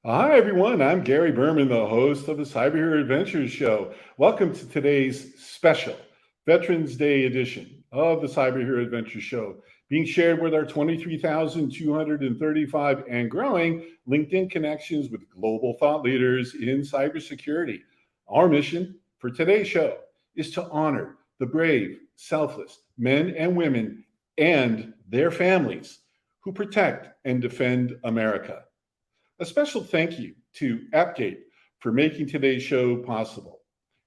Hi, everyone. I'm Gary Berman, the host of the Cyber Hero Adventures Show. Welcome to today's special Veterans Day edition of the Cyber Hero Adventures Show, being shared with our 23,235 and growing LinkedIn connections with global thought leaders in cybersecurity. Our mission for today's show is to honor the brave, selfless men and women and their families who protect and defend America. A special thank you to Appgate for making today's show possible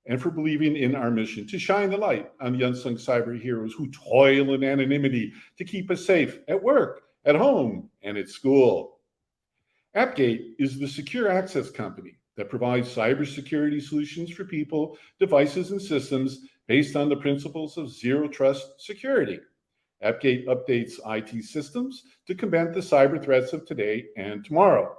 and for believing in our mission to shine the light on the unsung cyber heroes who toil in anonymity to keep us safe at work, at home, and at school. Appgate is the secure access company that provides cybersecurity solutions for people, devices, and systems based on the principles of zero trust security. Appgate updates IT systems to combat the cyber threats of today and tomorrow.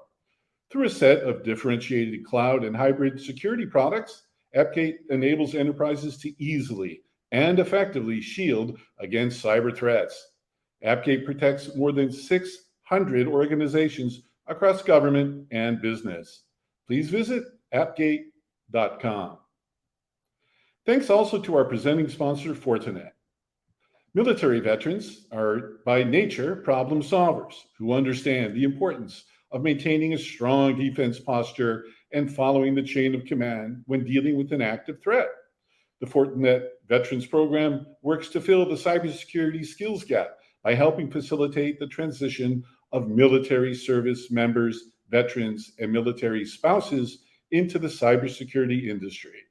Through a set of differentiated cloud and hybrid security products, Appgate enables enterprises to easily and effectively shield against cyber threats. Appgate protects more than 600 organizations across government and business. Please visit appgate.com. Thanks also to our presenting sponsor, Fortinet. Military veterans are by nature problem solvers who understand the importance of maintaining a strong defense posture and following the chain of command when dealing with an active threat. The Fortinet Veterans Program works to fill the cybersecurity skills gap by helping facilitate the transition of military service members, veterans, and military spouses into the cybersecurity industry.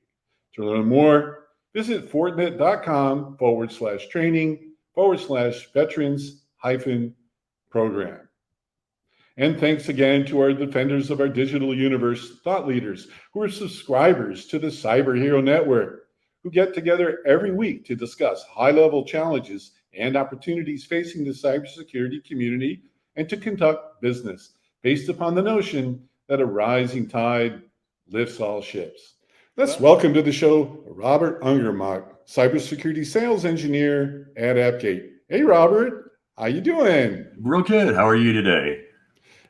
To learn more, visit fortinet.com/training/veterans program. And thanks again to our defenders of our digital universe thought leaders who are subscribers to the Cyber Hero Network, who get together every week to discuss high-level challenges and opportunities facing the cybersecurity community and to conduct business based upon the notion that a rising tide lifts all ships. Let's welcome to the show Robert Ungermock, cybersecurity sales engineer at Appgate. Hey, Robert, how you doing? Real good. How are you today?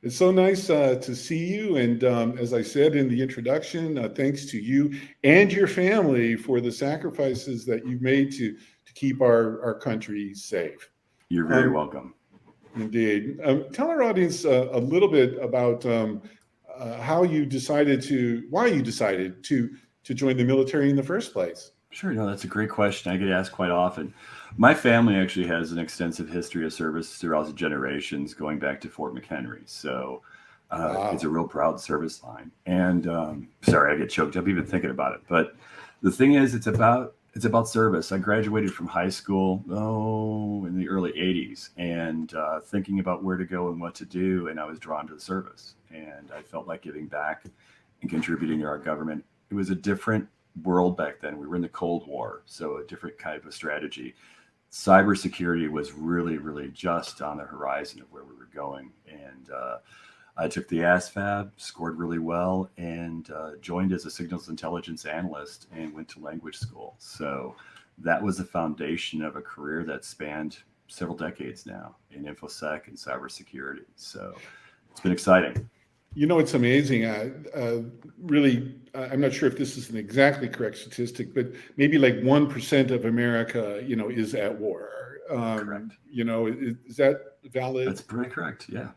It's so nice to see you. And as I said in the introduction, thanks to you and your family for the sacrifices that you've made to keep our country safe. You're very welcome. Indeed. Tell our audience a little bit about why you decided to join the military in the first place. Sure. No, that's a great question. I get asked quite often. My family actually has an extensive history of service throughout the generations, going back to Fort McHenry. So it's a real proud service line. And sorry, I get choked up even thinking about it. But the thing is, it's about service. I graduated from high school in the early '80s, and thinking about where to go and what to do, and I was drawn to the service, and I felt like giving back and contributing to our government. It was a different world back then. We were in the Cold War, so a different kind of strategy. Cybersecurity was really, really just on the horizon of where we were going. And I took the ASVAB, scored really well, and joined as a signals intelligence analyst and went to language school. So that was the foundation of a career that spanned several decades now in InfoSec and cybersecurity. So it's been exciting. You know, it's amazing. Really, I'm not sure if this is an exactly correct statistic, but maybe like 1% of America, is at war. Correct. Is that valid? That's pretty correct. Yeah,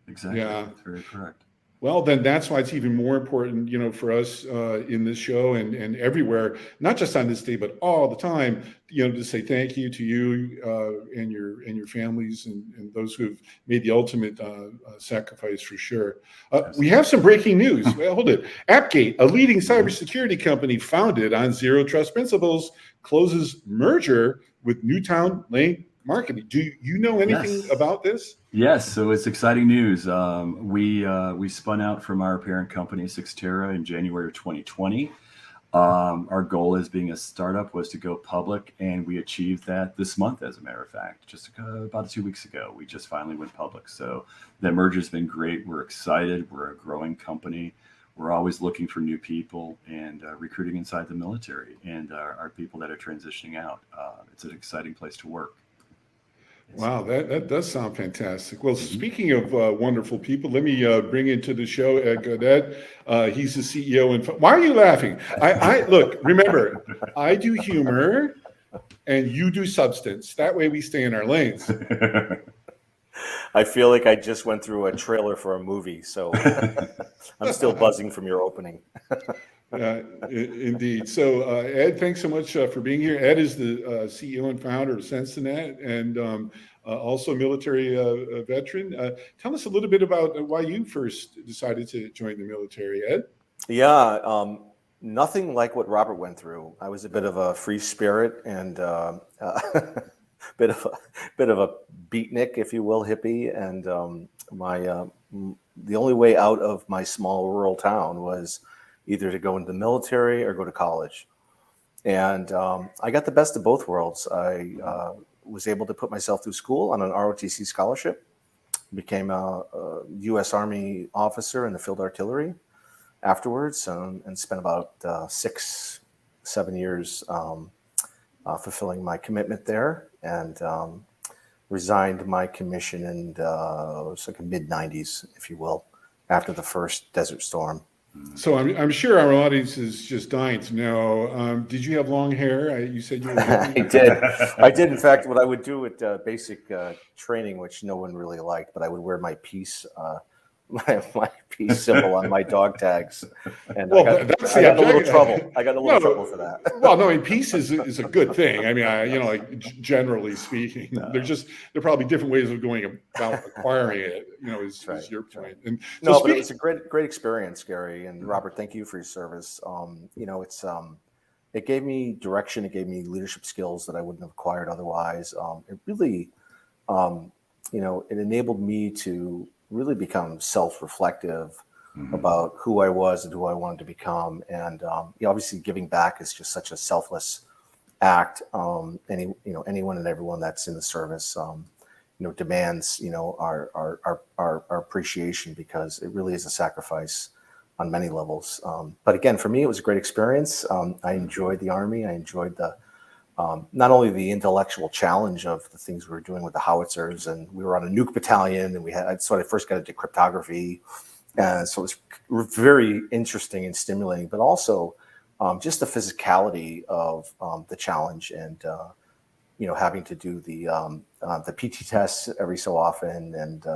exactly. Yeah. That's very correct. Well, then that's why it's even more important, for us in this show and everywhere, not just on this day, but all the time, to say thank you to you and your families and those who have made the ultimate sacrifice for sure. We have some breaking news. Well, hold it. Appgate, a leading cybersecurity company founded on zero trust principles, closes merger with Newtown Lane Marketing. Do you know anything about this? Yes, so it's exciting news. We spun out from our parent company, Sixtera, in January of 2020. Our goal as being a startup was to go public, and we achieved that this month, as a matter of fact. Just about 2 weeks ago, we just finally went public. So that merger's been great. We're excited. We're a growing company. We're always looking for new people and recruiting inside the military and our people that are transitioning out. It's an exciting place to work. Wow, that does sound fantastic. Well, Mhm. speaking of wonderful people, let me bring into the show Ed Godet. He's the CEO. And why are you laughing? I look. Remember, I do humor, and you do substance. That way, we stay in our lanes. I feel like I just went through a trailer for a movie, so I'm still buzzing from your opening. Indeed. So, Ed, thanks so much for being here. Ed is the CEO and founder of Sensinet, and also a military veteran. Tell us a little bit about why you first decided to join the military, Ed. Yeah, nothing like what Robert went through. I was a bit of a free spirit and bit of a beatnik, if you will, hippie. And the only way out of my small rural town was either to go into the military or go to college. And I got the best of both worlds. I was able to put myself through school on an ROTC scholarship, became a U.S. Army officer in the field artillery afterwards, and spent about 6-7 years fulfilling my commitment there, and resigned my commission in it was like mid 90s, if you will, after the first Desert Storm. So I'm sure our audience is just dying to know. Did you have long hair? You said you were. I did. I did. In fact, what I would do at basic training, which no one really liked, but I would wear my peace, my peace symbol on my dog tags, and Well, I that's got the a little objective. trouble. I got a little trouble for that. Well, no, I mean, peace is a good thing. I mean, like generally speaking, they're probably different ways of going about acquiring it. Is your point? And so No, but it was a great experience, Gary and Robert. Thank you for your service. It gave me direction. It gave me leadership skills that I wouldn't have acquired otherwise. It really, it enabled me to really become self-reflective about who I was and who I wanted to become. And obviously, giving back is just such a selfless act. Anyone and everyone that's in the service, demands our appreciation, because it really is a sacrifice on many levels. But again, for me, it was a great experience. I enjoyed the Army. I enjoyed the not only the intellectual challenge of the things we were doing with the howitzers, and we were on a nuke battalion, and so I first got into cryptography, and so it was very interesting and stimulating, but also just the physicality of the challenge, and having to do the PT tests every so often, and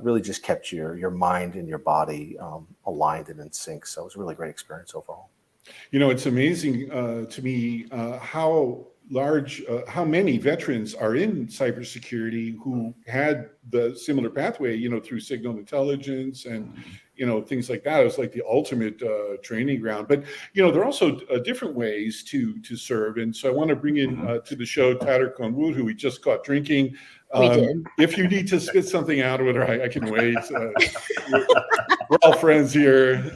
really just kept your mind and your body aligned and in sync. So it was a really great experience overall. It's amazing to me how many veterans are in cybersecurity who had the similar pathway, through signal intelligence and, things like that. It was like the ultimate training ground. But, there are also different ways to serve. And so I want to bring in to the show Tyler Conwood, who we just caught drinking. We did. If you need to spit something out with her, I can wait. We're all friends here.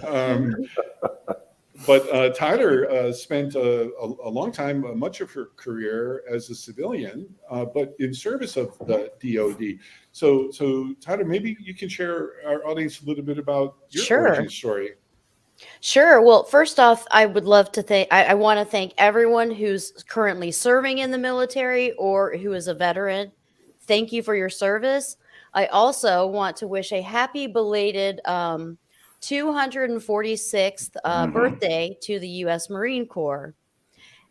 But Tyler spent a long time, much of her career as a civilian, but in service of the DoD. So Tyler, maybe you can share our audience a little bit about your origin story. Sure. Well, first off, I would love to thank, I want to thank everyone who's currently serving in the military or who is a veteran. Thank you for your service. I also want to wish a happy belated 246th birthday to the U.S. Marine Corps,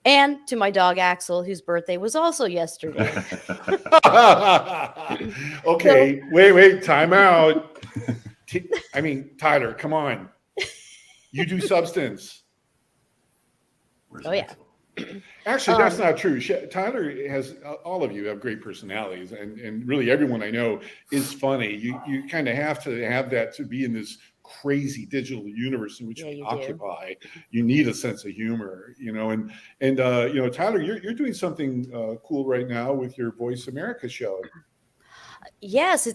and to my dog Axel, whose birthday was also yesterday. Okay, wait, time out. I mean, Tyler, come on. You do substance. Oh, yeah. Actually, that's not true. Tyler has, all of you have great personalities, and really everyone I know is funny. You kind of have to have that to be in this crazy digital universe in which we occupy. You need a sense of humor, and Tyler, you're doing something cool right now with your Voice America show. Yes,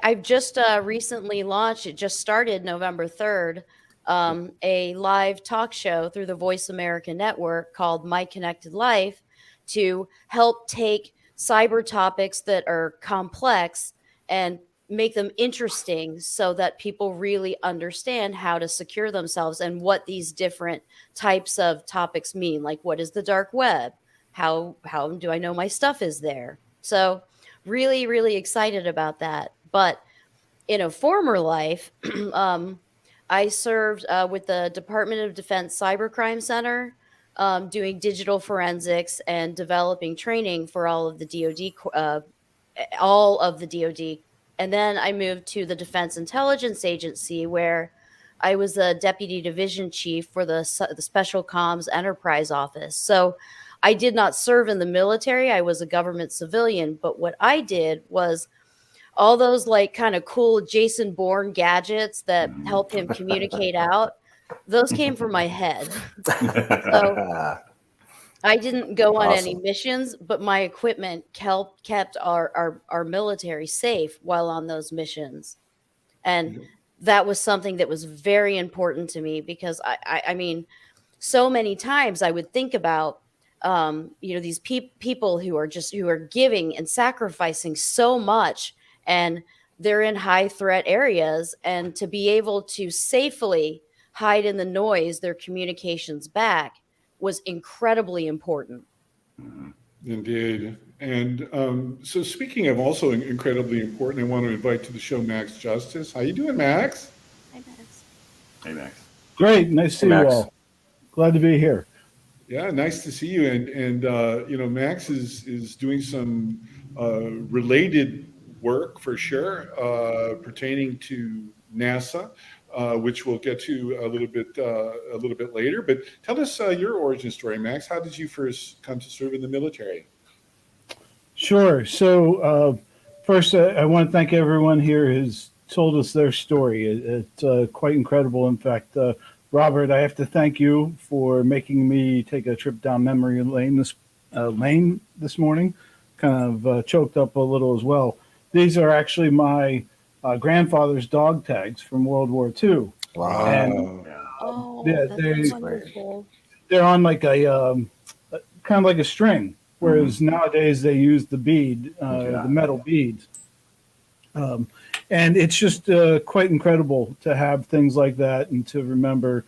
I've just recently launched. It just started November 3rd. A live talk show through the Voice America network called My Connected Life, to help take cyber topics that are complex and make them interesting, so that people really understand how to secure themselves and what these different types of topics mean. Like, what is the dark web? How do I know my stuff is there? So really, really excited about that. But in a former life, I served with the Department of Defense Cybercrime Center, doing digital forensics and developing training for all of the DoD. And then I moved to the Defense Intelligence Agency, where I was a deputy division chief for the Special Comms Enterprise Office. So I did not serve in the military. I was a government civilian. But what I did was all those like kind of cool Jason Bourne gadgets that help him communicate out, those came from my head. So I didn't go on any Awesome. missions, but my equipment kept our military safe while on those missions. And that was something that was very important to me, because I mean, so many times I would think about, these people who are giving and sacrificing so much, and they're in high threat areas, and to be able to safely hide in the noise their communications back was incredibly important. Indeed. And so speaking of also incredibly important, I want to invite to the show Max Justice. How you doing, Max? Hi, Max. Hey, Max. Great. Nice to see you Max. all. Glad to be here. Yeah, nice to see you. And Max is doing some related work for sure, pertaining to NASA, which we'll get to a little bit later. But tell us your origin story, Max. How did you first come to serve in the military? Sure. So first, I want to thank everyone here who's told us their story. It's quite incredible. In fact, Robert, I have to thank you for making me take a trip down memory lane this morning. Kind of choked up a little as well. These are actually my grandfather's dog tags from World War II. Wow. And Oh, yeah, that's wonderful. they're on like a kind of like a string, whereas nowadays they use the bead, the metal beads. And it's just quite incredible to have things like that and to remember.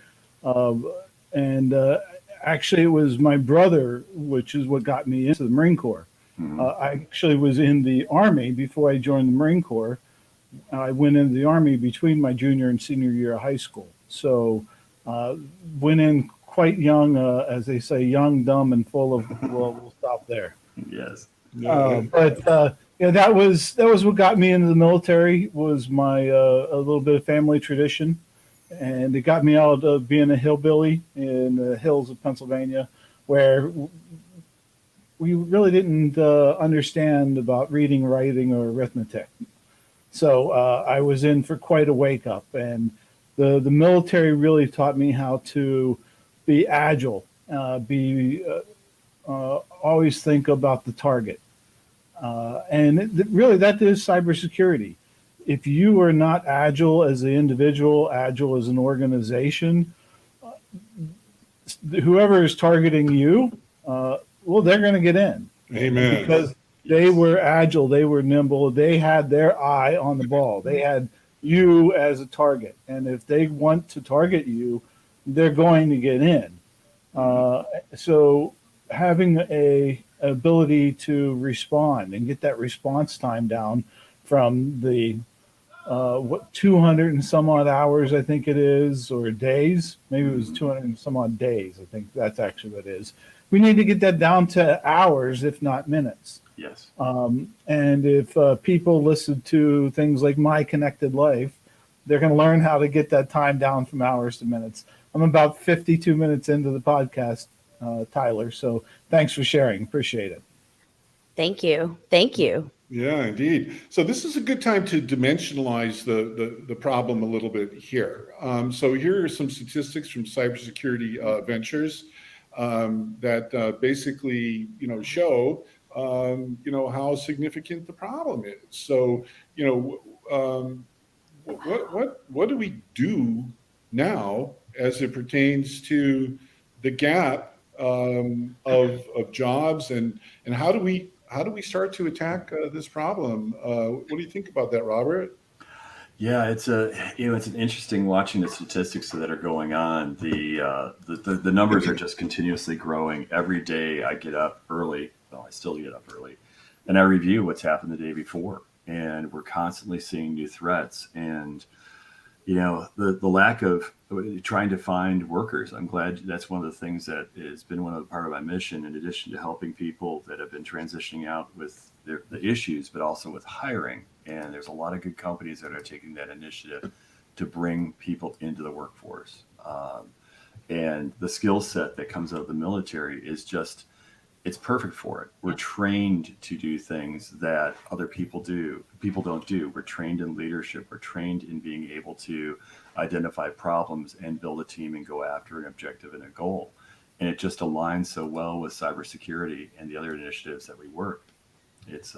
Actually, it was my brother, which is what got me into the Marine Corps. I actually was in the Army before I joined the Marine Corps. I went into the Army between my junior and senior year of high school. So went in quite young, as they say, young, dumb, and full of, well, we'll stop there. Yes. That was what got me into the military, was my a little bit of family tradition. And it got me out of being a hillbilly in the hills of Pennsylvania, where we really didn't understand about reading, writing, or arithmetic. So I was in for quite a wake up, and the military really taught me how to be agile, always think about the target. Really, that is cybersecurity. If you are not agile as an individual, agile as an organization, whoever is targeting you, they're going to get in. Amen. Because they were agile, they were nimble, they had their eye on the ball. They had you as a target. And if they want to target you, they're going to get in. So having a ability to respond and get that response time down from the 200 and some odd hours, I think it is, or days. Maybe it was 200 and some odd days. I think that's actually what it is. We need to get that down to hours, if not minutes. Yes. And if people listen to things like My Connected Life, they're going to learn how to get that time down from hours to minutes. I'm about 52 minutes into the podcast, Tyler. So thanks for sharing. Appreciate it. Thank you. Thank you. Yeah, indeed. So this is a good time to dimensionalize the problem a little bit here. So here are some statistics from Cybersecurity Ventures that basically, show, how significant the problem is. So, what do we do now as it pertains to the gap of jobs, and how do we start to attack this problem? What do you think about that, Robert? Yeah, it's an interesting watching the statistics that are going on. The numbers are just continuously growing. Every day I get up early. Well, I still get up early, and I review what's happened the day before. And we're constantly seeing new threats. And the lack of trying to find workers. I'm glad that's one of the things that has been one of the part of my mission, in addition to helping people that have been transitioning out with the issues, but also with hiring. And there's a lot of good companies that are taking that initiative to bring people into the workforce. And the skill set that comes out of the military is just, it's perfect for it. We're trained to do things that other people don't do. We're trained in leadership. We're trained in being able to identify problems and build a team and go after an objective and a goal. And it just aligns so well with cybersecurity and the other initiatives that we work. It's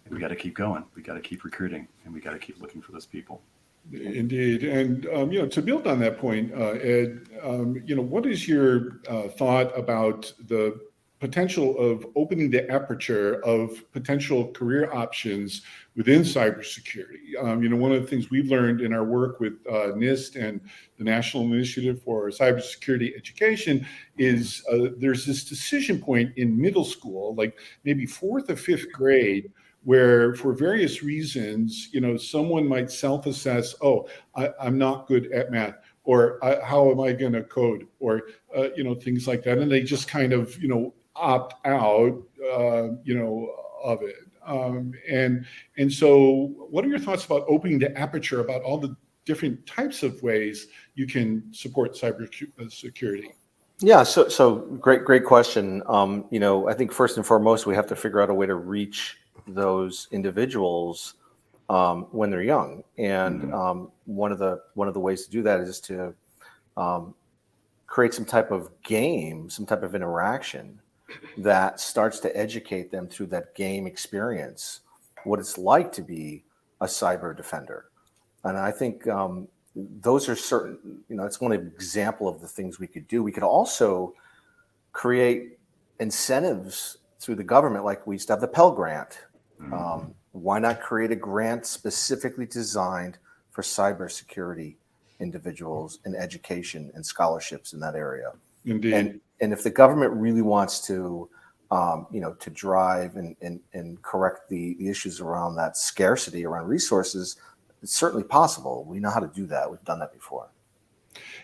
we got to keep going. We got to keep recruiting, and we got to keep looking for those people. Indeed. And, to build on that point, Ed, what is your thought about the potential of opening the aperture of potential career options within cybersecurity? One of the things we've learned in our work with NIST and the National Initiative for Cybersecurity Education is there's this decision point in middle school, like maybe 4th or 5th grade, where for various reasons, someone might self-assess, I'm not good at math, or how am I going to code, or, things like that. And they just kind of, opt out, of it. And so what are your thoughts about opening the aperture about all the different types of ways you can support cybersecurity? Yeah, so great question. I think first and foremost, we have to figure out a way to reach those individuals when they're young, and one of the ways to do that is to create some type of game, some type of interaction that starts to educate them through that game experience, what it's like to be a cyber defender. And I think those are certain, it's one example of the things we could do. We could also create incentives through the government, like we used to have the Pell Grant. Why not create a grant specifically designed for cybersecurity individuals and education and scholarships in that area? Indeed. And if the government really wants to, to drive and correct the issues around that scarcity around resources, it's certainly possible. We know how to do that. We've done that before.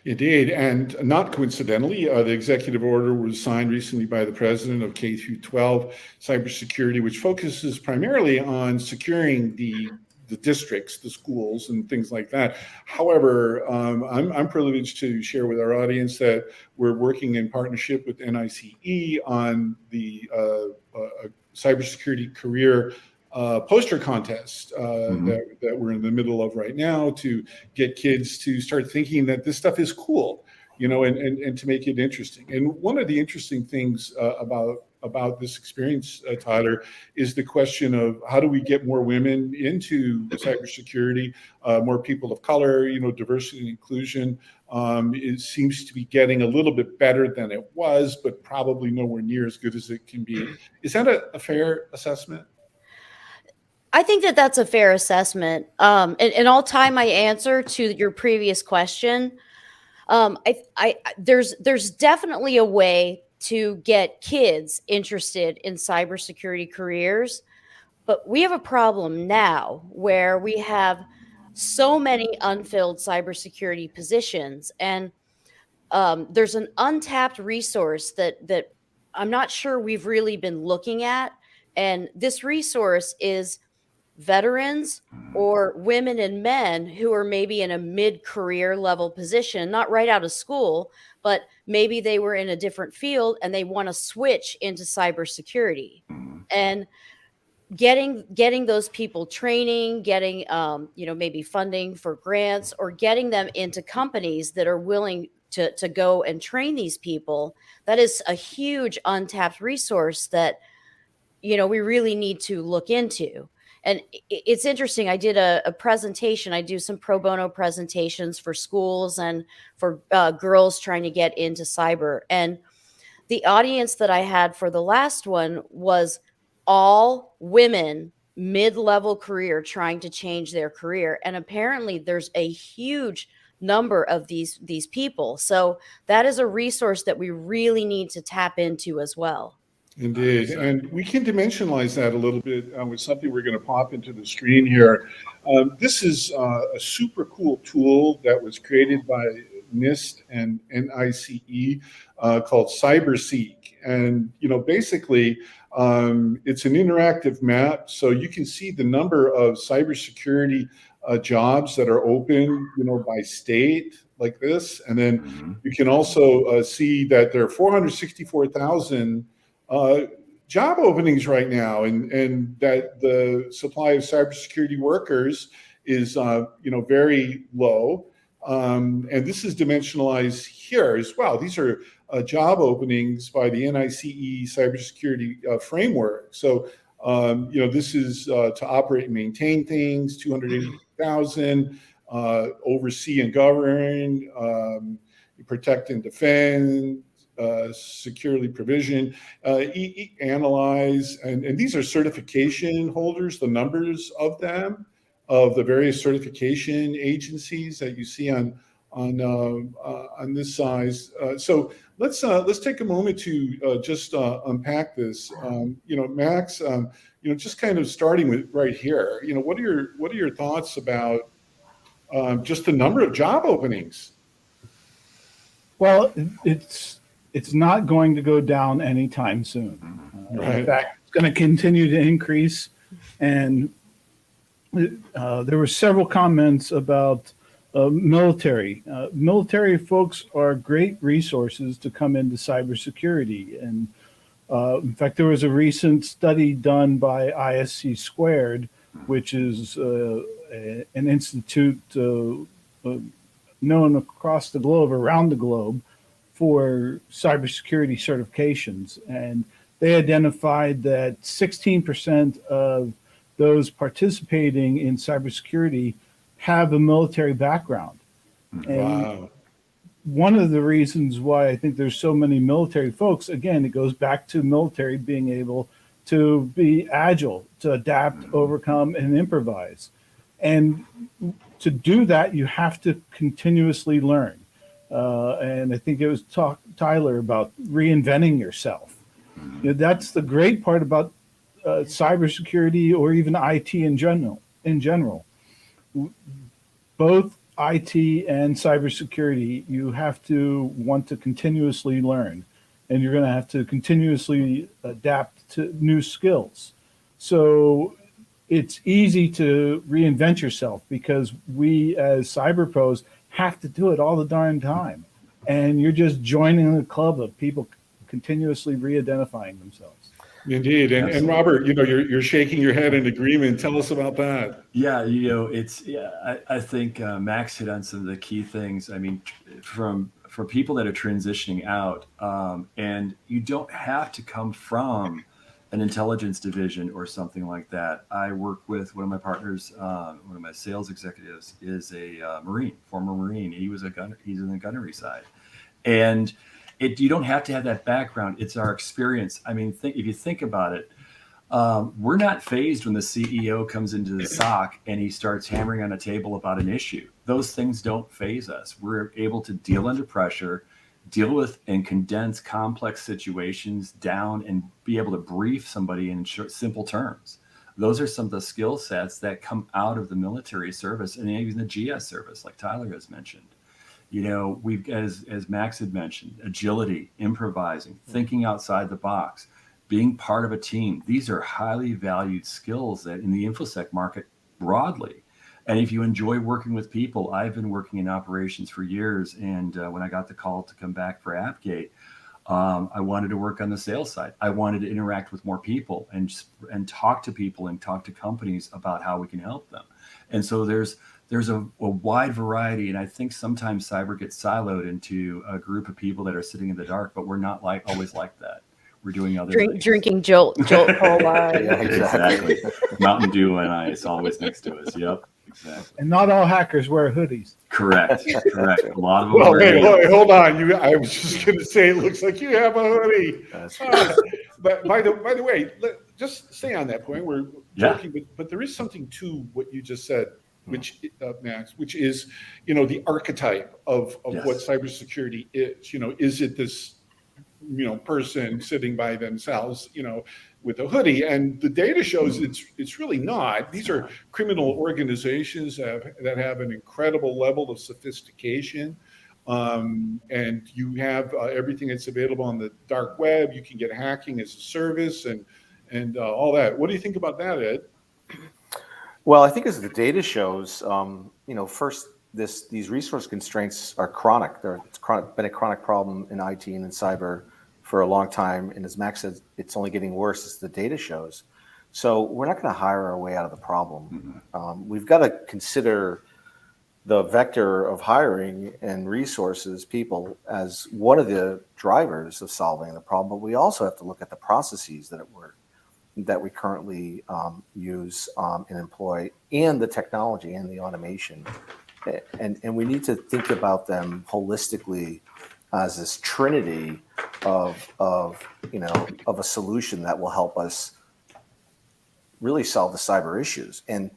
Indeed, and not coincidentally, the executive order was signed recently by the president of K through 12 cybersecurity, which focuses primarily on securing the districts, the schools, and things like that. However, I'm privileged to share with our audience that we're working in partnership with NICE on the cybersecurity career poster contest that we're in the middle of right now, to get kids to start thinking that this stuff is cool, and to make it interesting. And one of the interesting things about this experience, Tyler, is the question of how do we get more women into cybersecurity, more people of color, diversity and inclusion. It seems to be getting a little bit better than it was, but probably nowhere near as good as it can be. Is that a fair assessment? I think that that's a fair assessment. And I'll tie my answer to your previous question. There's definitely a way to get kids interested in cybersecurity careers, but we have a problem now where we have so many unfilled cybersecurity positions, and there's an untapped resource that I'm not sure we've really been looking at, and this resource is veterans or women and men who are maybe in a mid-career level position, not right out of school, but maybe they were in a different field and they want to switch into cybersecurity. And getting those people training, getting maybe funding for grants, or getting them into companies that are willing to go and train these people, that is a huge untapped resource that we really need to look into. And it's interesting. I did a presentation. I do some pro bono presentations for schools and for girls trying to get into cyber. And the audience that I had for the last one was all women, mid-level career, trying to change their career. And apparently there's a huge number of these people. So that is a resource that we really need to tap into as well. Indeed. And we can dimensionalize that a little bit with something we're going to pop into the screen here. This is a super cool tool that was created by NIST and NICE called CyberSeek. And, basically, it's an interactive map. So you can see the number of cybersecurity jobs that are open, by state like this. And then you can also see that there are 464,000 job openings right now, and that the supply of cybersecurity workers is very low. And this is dimensionalized here as well. These are job openings by the NICE cybersecurity framework. So this is to operate and maintain things, 280,000, oversee and govern, protect and defend, securely provision, analyze, and these are certification holders, the numbers of them, of the various certification agencies that you see on this size. So let's take a moment to just unpack this. Max, just kind of starting with right here. What are your thoughts about just the number of job openings? Well, it's not going to go down anytime soon. Right. In fact, it's going to continue to increase. And there were several comments about military. Military folks are great resources to come into cybersecurity. And in fact, there was a recent study done by ISC Squared, which is an institute known across the globe, around the globe, for cybersecurity certifications. And they identified that 16% of those participating in cybersecurity have a military background. And Wow. one of the reasons why I think there's so many military folks, again, it goes back to military being able to be agile, to adapt, overcome, and improvise. And to do that, you have to continuously learn. And I think it was Tyler about reinventing yourself. That's the great part about cybersecurity, or even IT in general. Both IT and cybersecurity, you have to want to continuously learn, and you're going to have to continuously adapt to new skills. So it's easy to reinvent yourself, because we as cyber pros have to do it all the darn time. And you're just joining the club of people continuously re-identifying themselves. Indeed. And Robert, you're shaking your head in agreement. Tell us about that. Yeah, I think Max hit on some of the key things. I mean, for people that are transitioning out, and you don't have to come from an intelligence division or something like that. I work with one of my partners, one of my sales executives is a Marine, former Marine. He's in the gunnery side. And you don't have to have that background. It's our experience. I mean, if you think about it, we're not fazed when the CEO comes into the SOC and he starts hammering on a table about an issue. Those things don't faze us. We're able to deal under pressure, deal with and condense complex situations down, and be able to brief somebody in simple terms. Those are some of the skill sets that come out of the military service, and even the GS service, like Tyler has mentioned. We've, as Max had mentioned, agility, improvising, thinking outside the box, being part of a team. These are highly valued skills that in the InfoSec market broadly. And if you enjoy working with people, I've been working in operations for years. And when I got the call to come back for AppGate, I wanted to work on the sales side. I wanted to interact with more people and talk to people and talk to companies about how we can help them. And so there's a wide variety. And I think sometimes cyber gets siloed into a group of people that are sitting in the dark, but we're not always like that. We're doing other things. Drinking Jolt Cola. Yeah, exactly. Mountain Dew and ice always next to us. Yep, exactly. And not all hackers wear hoodies. Correct. A lot of them. Well, wear wait, hold on. I was just going to say, it looks like you have a hoodie. That's right. But by the way, just stay on that point. We're joking, but there is something to what you just said, which Max, which is the archetype of Yes. what cybersecurity is. Is it this person sitting by themselves, with a hoodie. And the data shows it's really not. These are criminal organizations that have an incredible level of sophistication. And you have everything that's available on the dark web. You can get hacking as a service and all that. What do you think about that, Ed? Well, I think as the data shows, first, these resource constraints are chronic. It's been a chronic problem in IT and in cyber for a long time. And as Max said, it's only getting worse as the data shows. So we're not going to hire our way out of the problem. We've got to consider the vector of hiring and resources, people, as one of the drivers of solving the problem. But we also have to look at the processes that we currently use and employ, and the technology and the automation. And we need to think about them holistically as this trinity of a solution that will help us really solve the cyber issues. And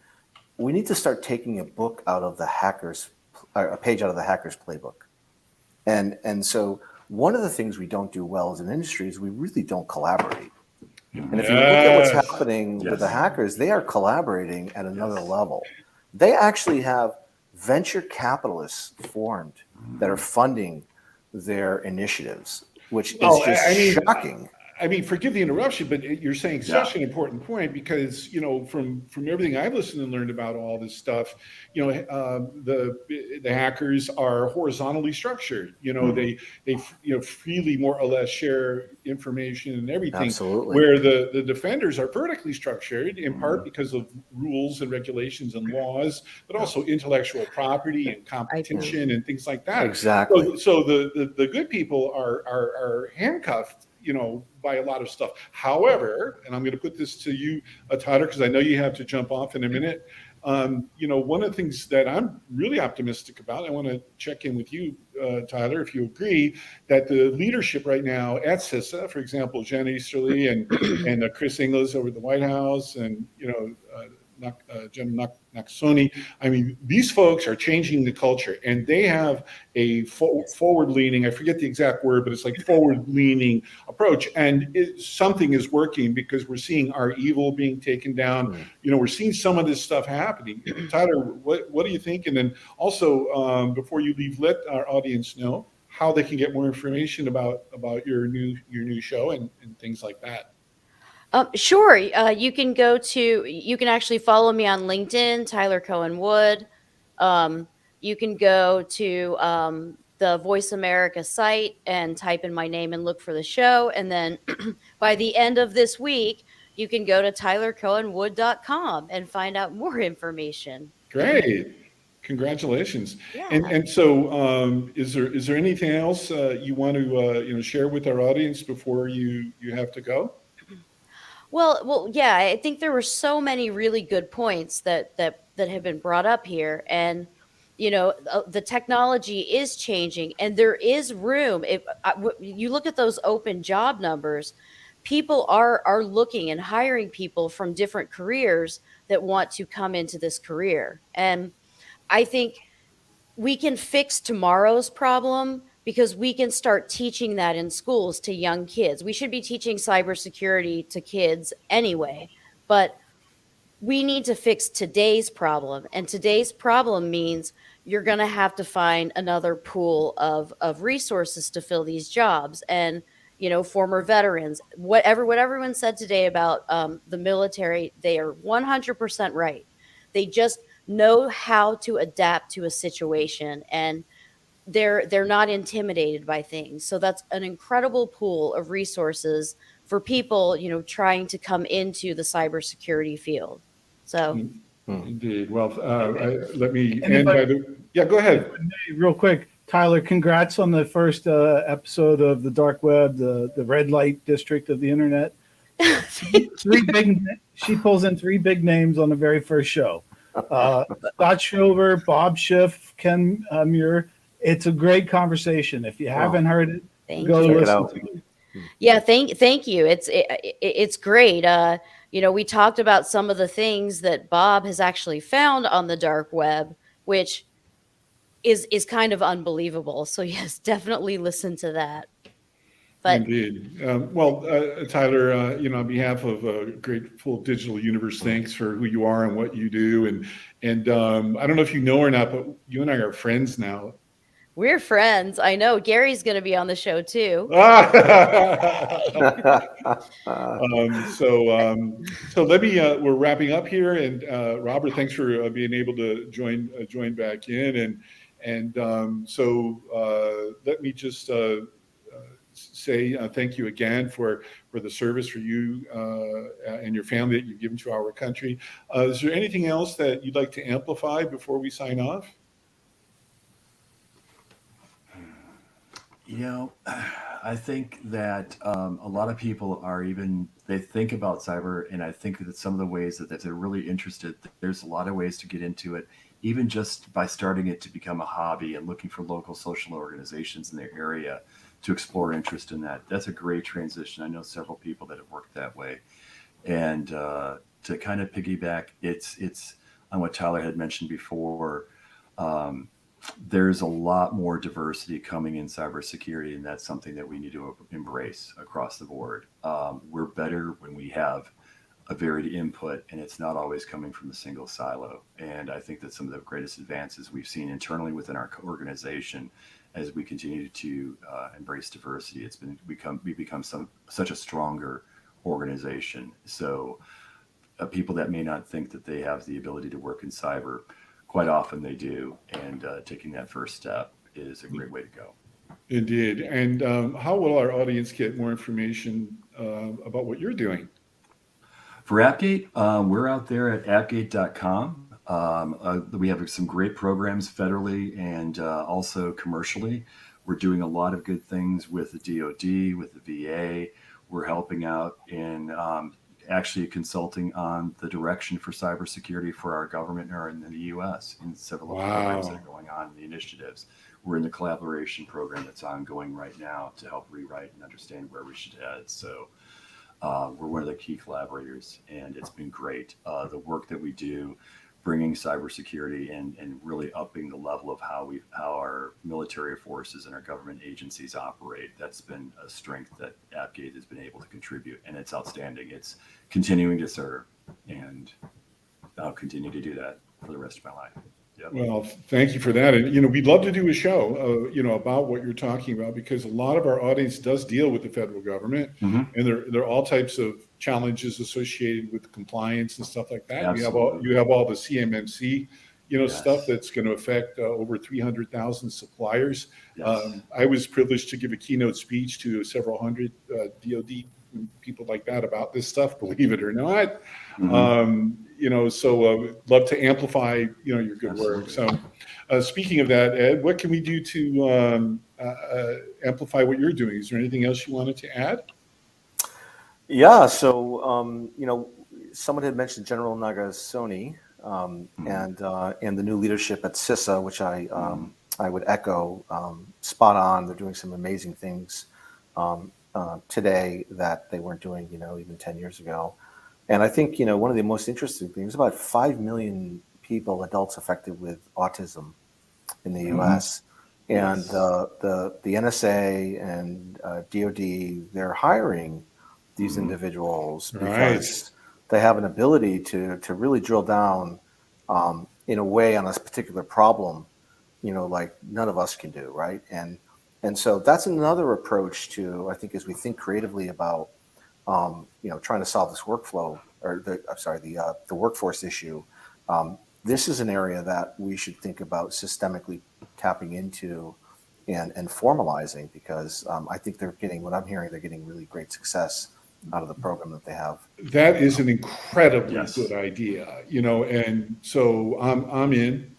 we need to start taking a page out of the hacker's playbook. And so one of the things we don't do well as an industry is we really don't collaborate. And if you look at what's happening with the hackers, they are collaborating at another level. They actually have venture capitalists formed that are funding their initiatives, which is just shocking. I mean, forgive the interruption, but you're saying such an important point because, from everything I've listened and learned about all this stuff, the hackers are horizontally structured. They freely more or less share information and everything. Absolutely. Where the defenders are vertically structured in part because of rules and regulations and laws, but also intellectual property and competition and things like that. Exactly. So the good people are handcuffed, by a lot of stuff. However, and I'm going to put this to you, Tyler, because I know you have to jump off in a minute. One of the things that I'm really optimistic about, I want to check in with you, Tyler, if you agree, that the leadership right now at CISA, for example, Jen Easterly and Chris Ingles over at the White House, and Jen Nakasone. I mean, these folks are changing the culture, and they have a forward-leaning, I forget the exact word, but it's like forward-leaning approach. And something is working because we're seeing our evil being taken down. We're seeing some of this stuff happening. Tyler, what do you think? And then also, before you leave, let our audience know how they can get more information about your new show and things like that. Sure. You can actually follow me on LinkedIn, Tyler Cohen Wood. You can go to the Voice America site and type in my name and look for the show. And then by the end of this week, you can go to tylercohenwood.com and find out more information. Great. Congratulations. Yeah. And so is there anything else you want to share with our audience before you have to go? Well, yeah, I think there were so many really good points that have been brought up here, and the technology is changing, and there is room. If you look at those open job numbers, people are looking and hiring people from different careers that want to come into this career, and I think we can fix tomorrow's problem because we can start teaching that in schools to young kids. We should be teaching cybersecurity to kids anyway, but we need to fix today's problem. And today's problem means you're going to have to find another pool of resources to fill these jobs. And, former veterans, what everyone said today about the military, they are 100% right. They just know how to adapt to a situation, and they're not intimidated by things. So that's an incredible pool of resources for people, trying to come into the cybersecurity field. So indeed. Well, let me end by go ahead. Real quick, Tyler, congrats on the first episode of the dark web, the red light district of the internet. She pulls in 3 big names on the very first show. Scott Schover, Bob Schiff, Ken Muir. It's a great conversation. If you haven't heard it, go listen to it. Yeah, thank you. It's great. We talked about some of the things that Bob has actually found on the dark web, which is kind of unbelievable. So yes, definitely listen to that. But Indeed. Tyler, on behalf of Grateful Digital Universe, thanks for who you are and what you do. And I don't know if you know or not, but you and I are friends now. we're friends. I know Gary's going to be on the show too. So let me. We're wrapping up here, and Robert, thanks for being able to join back in, let me just say thank you again for the service for you and your family that you've given to our country. Is there anything else that you'd like to amplify before we sign off? I think that a lot of people they think about cyber, and I think that some of the ways that they're really interested, there's a lot of ways to get into it, even just by starting it to become a hobby and looking for local social organizations in their area to explore interest in that. That's a great transition. I know several people that have worked that way. And to kind of piggyback, it's on what Tyler had mentioned before. There's a lot more diversity coming in cybersecurity, and that's something that we need to embrace across the board. We're better when we have a varied input, and it's not always coming from a single silo. And I think that some of the greatest advances we've seen internally within our organization, as we continue to embrace diversity, we've become such a stronger organization. So people that may not think that they have the ability to work in cyber, quite often they do, and taking that first step is a great way to go. Indeed. And how will our audience get more information about what you're doing? For Appgate, we're out there at appgate.com. We have some great programs federally and also commercially. We're doing a lot of good things with the DoD, with the VA. We're helping out in actually consulting on the direction for cybersecurity for our government or in the U.S. in several of the programs that are going on, the initiatives. We're in the collaboration program that's ongoing right now to help rewrite and understand where we should head. So we're one of the key collaborators, and it's been great. The work that we do, bringing cybersecurity and really upping the level of how our military forces and our government agencies operate. That's been a strength that Appgate has been able to contribute, and it's outstanding. It's continuing to serve, and I'll continue to do that for the rest of my life. Yep. Well, thank you for that. And, we'd love to do a show, about what you're talking about, because a lot of our audience does deal with the federal government, and there are all types of challenges associated with compliance and stuff like that. Absolutely. You have all the CMMC, Yes. stuff that's going to affect over 300,000 suppliers. Yes. I was privileged to give a keynote speech to several hundred DoD people like that about this stuff, believe it or not. So love to amplify, your good work. So speaking of that, Ed, what can we do to amplify what you're doing? Is there anything else you wanted to add? Yeah. So, someone had mentioned General Nagasone and the new leadership at CISA, which I would echo, spot on. They're doing some amazing things today that they weren't doing, even 10 years ago. And I think, one of the most interesting things, about 5 million people, adults affected with autism in the U.S. And the NSA and DoD, they're hiring these individuals because they have an ability to really drill down in a way on a particular problem, like none of us can do, right? And so that's another approach to, I think, as we think creatively about trying to solve this workflow or the workforce issue. This is an area that we should think about systemically tapping into and formalizing, because I think they're getting really great success out of the program that they have. That is an incredibly good idea, and so I'm in.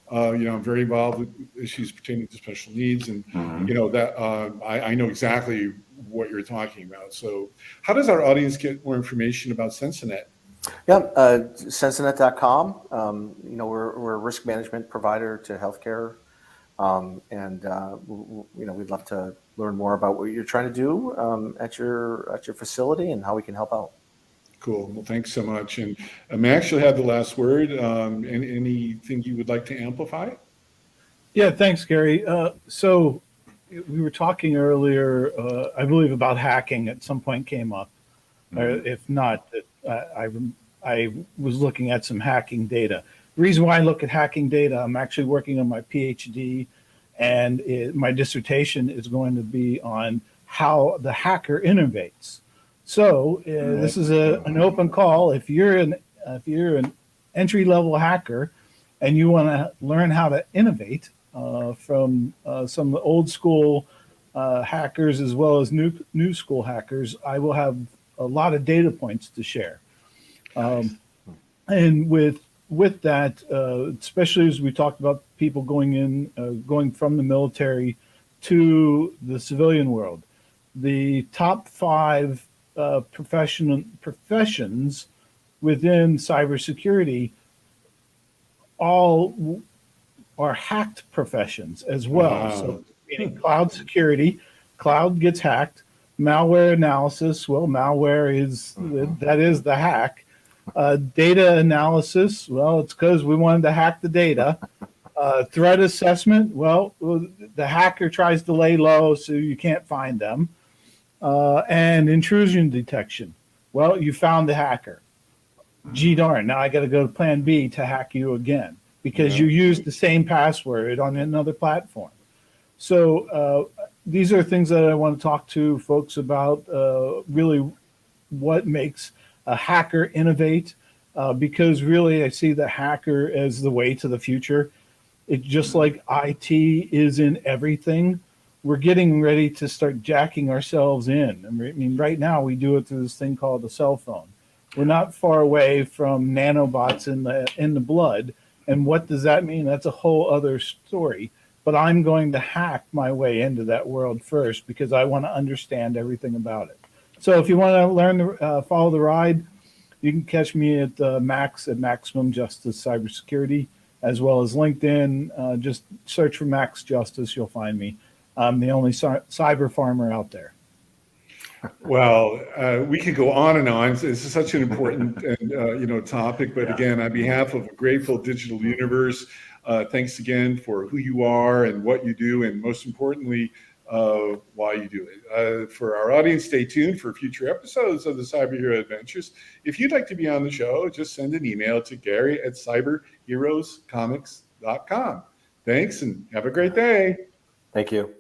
I'm very involved with issues pertaining to special needs, and that I know exactly what you're talking about. So, how does our audience get more information about Sensinet? Yeah, Sensinet.com. We're a risk management provider to healthcare, and we'd love to learn more about what you're trying to do at your facility and how we can help out. Cool. Well, thanks so much. And Max, you'll have the last word. Anything you would like to amplify? Yeah, thanks, Gary. So we were talking earlier, I believe about hacking at some point came up. Or if not, I was looking at some hacking data. The reason why I look at hacking data, I'm actually working on my PhD, and my dissertation is going to be on how the hacker innovates. So this is an open call. If you're an entry-level hacker and you want to learn how to innovate from some old school hackers as well as new school hackers, I will have a lot of data points to share. And with that, especially as we talked about people going from the military to the civilian world, the top 5 professions within cybersecurity all are hacked professions as well. Wow. So meaning cloud security, cloud gets hacked. Malware analysis, well, malware is that is the hack. Data analysis, well, it's because we wanted to hack the data. Threat assessment, well, the hacker tries to lay low so you can't find them. And intrusion detection, well, you found the hacker. Gee darn, now I got to go to plan B to hack you again because you used the same password on another platform. So these are things that I want to talk to folks about, really what makes a hacker innovate, because really I see the hacker as the way to the future. It's just like IT is in everything. We're getting ready to start jacking ourselves in. I mean, right now we do it through this thing called a cell phone. We're not far away from nanobots in the blood. And what does that mean? That's a whole other story. But I'm going to hack my way into that world first because I want to understand everything about it. So if you want to learn to follow the ride, you can catch me at Max at Maximum Justice Cybersecurity, as well as LinkedIn. Just search for Max Justice, you'll find me. I'm the only cyber farmer out there. Well, we could go on and on. This is such an important and topic. But again, on behalf of a grateful digital universe, thanks again for who you are and what you do, and most importantly, why you do it. For our audience, stay tuned for future episodes of the Cyber Hero Adventures. If you'd like to be on the show, just send an email to Gary@cyberheroescomics.com. Thanks, and have a great day. Thank you.